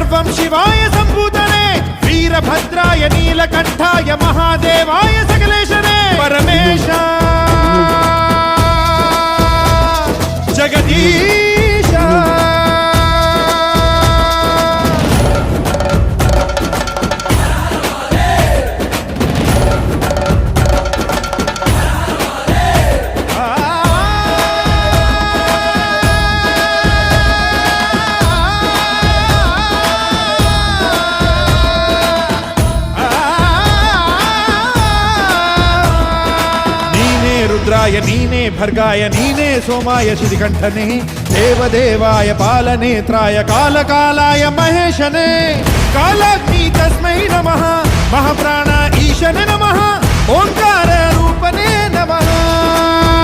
सर्वं शिवाय सम्भूतने वीरभद्राय नीलकण्ठाय महादेवाय सकलेशने परमेश जगदीश रुद्राय नीने भर्गाय नीने सोमाय श्रीकण्ठने देवदेवाय पालनेत्राय कालकालाय महेशने कालाग्नि तस्मै नमः महाप्राण ईशने नमः ओंकार रूपने नमः।